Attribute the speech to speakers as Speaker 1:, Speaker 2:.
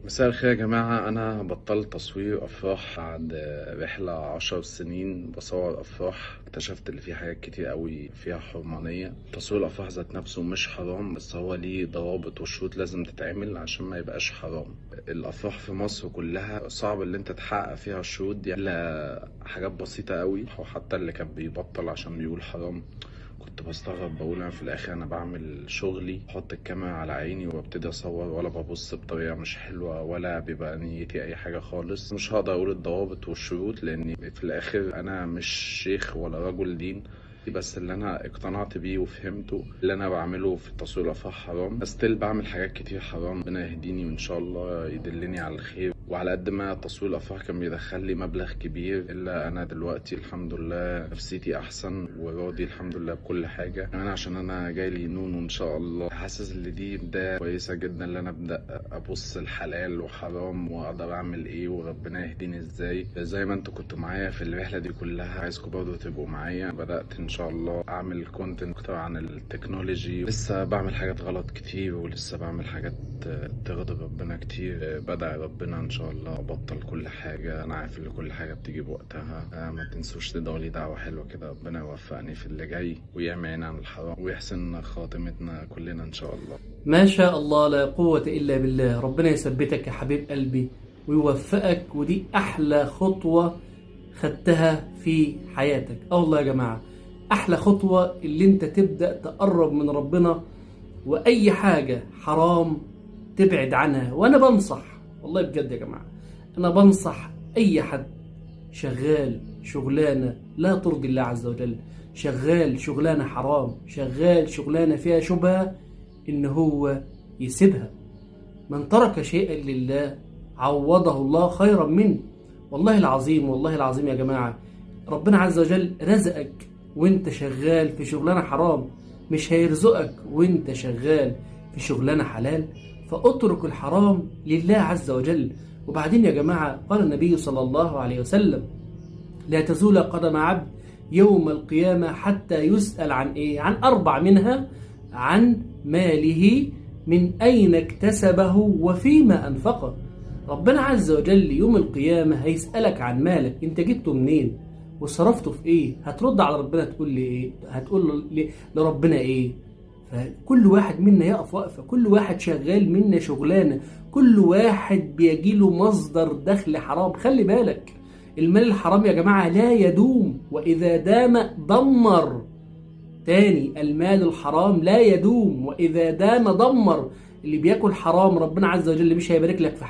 Speaker 1: مساء الخير يا جماعة. أنا بطلت تصوير أفراح بعد رحلة 10 سنين بصور أفراح. اكتشفت اللي فيه حاجات كتير قوي فيها حرمانية. تصوير الأفراح ذات نفسه مش حرام، بس هو ليه ضوابط وشروط لازم تتعمل عشان ما يبقاش حرام. الأفراح في مصر كلها صعب اللي انت تحقق فيها الشروط دي إلا حاجات بسيطة قوي، وحتى اللي كان بيبطل عشان بيقول حرام كنت بستغرب، بقول انا في الاخر انا بعمل شغلي، احط الكاميرا على عيني وابتدي اصور، ولا ببص بطريقه مش حلوه ولا بيبقى نيتي اي حاجه خالص. مش هقدر اقول الضوابط والشروط لاني في الاخر انا مش شيخ ولا رجل دين، بس اللي انا اقتنعت بيه وفهمته اللي انا بعمله في تصوير الافراح حرام. ستيل بعمل حاجات كتير حرام، ربنا يهديني وان شاء الله يدلني على الخير. وعلى قد ما تصوير الافراح كان بيدخل لي مبلغ كبير، الا انا دلوقتي الحمد لله نفسيتي احسن وراضي الحمد لله بكل حاجه. انا عشان انا جاي لي نون وان شاء الله حاسس ان دي بدايه كويسه جدا، اللي انا ابدا ابص الحلال وحرام واقدر اعمل ايه وربنا يهديني ازاي. زي ما انتوا كنتوا معايا في الرحله دي كلها، عايزكم برضه تبقوا معايا. بدات ان شاء الله اعمل كونتنت اكتر عن التكنولوجي، لسه بعمل حاجات غلط كتير ولسه بعمل حاجات تغضب ربنا كتير. بدعي ربنا ان شاء الله ابطل كل حاجه. انا عارف ان كل حاجه بتيجي بوقتها. ما تنسوش تدعوا لي دعوه حلوه كده، ربنا يوفقني في اللي جاي ويعمي عيني عن الحرام ويحسن خاتمتنا كلنا ان شاء الله.
Speaker 2: ما شاء الله، لا قوة إلا بالله. ربنا يثبتك يا حبيب قلبي ويوفقك، ودي أحلى خطوة خدتها في حياتك. والله يا جماعة، أحلى خطوة اللي أنت تبدأ تقرب من ربنا، وأي حاجة حرام تبعد عنها. وأنا بنصح، والله بجد يا جماعة، أنا بنصح أي حد شغال شغلانة لا ترضي الله عز وجل، شغال شغلانة حرام، شغال شغلانة فيها شبهة، إن هو يسيبها. من ترك شيئا لله عوضه الله خيرا منه. والله العظيم، والله العظيم يا جماعة، ربنا عز وجل رزقك وانت شغال في شغلانة حرام، مش هيرزقك وانت شغال في شغلانة حلال. فاترك الحرام لله عز وجل. وبعدين يا جماعة، قال النبي صلى الله عليه وسلم: لا تزول قدم عبد يوم القيامة حتى يسأل عن إيه؟ عن 4 منها: عن ماله، من أين اكتسبه وفيما أنفقه. ربنا عز وجل يوم القيامة هيسألك عن مالك، انت جبته منين وصرفته في ايه. هترد على ربنا تقول لي ايه؟ هتقول لربنا ايه؟ فكل واحد منا يقف وقفة، كل واحد شغال منا شغلانة، كل واحد بيجيله مصدر دخل حرام. خلي بالك، المال الحرام يا جماعة لا يدوم، وإذا دام دمر. تاني، المال الحرام لا يدوم، وإذا دام دمر. اللي بياكل حرام ربنا عز وجل مش هيبارك لك في حاجة.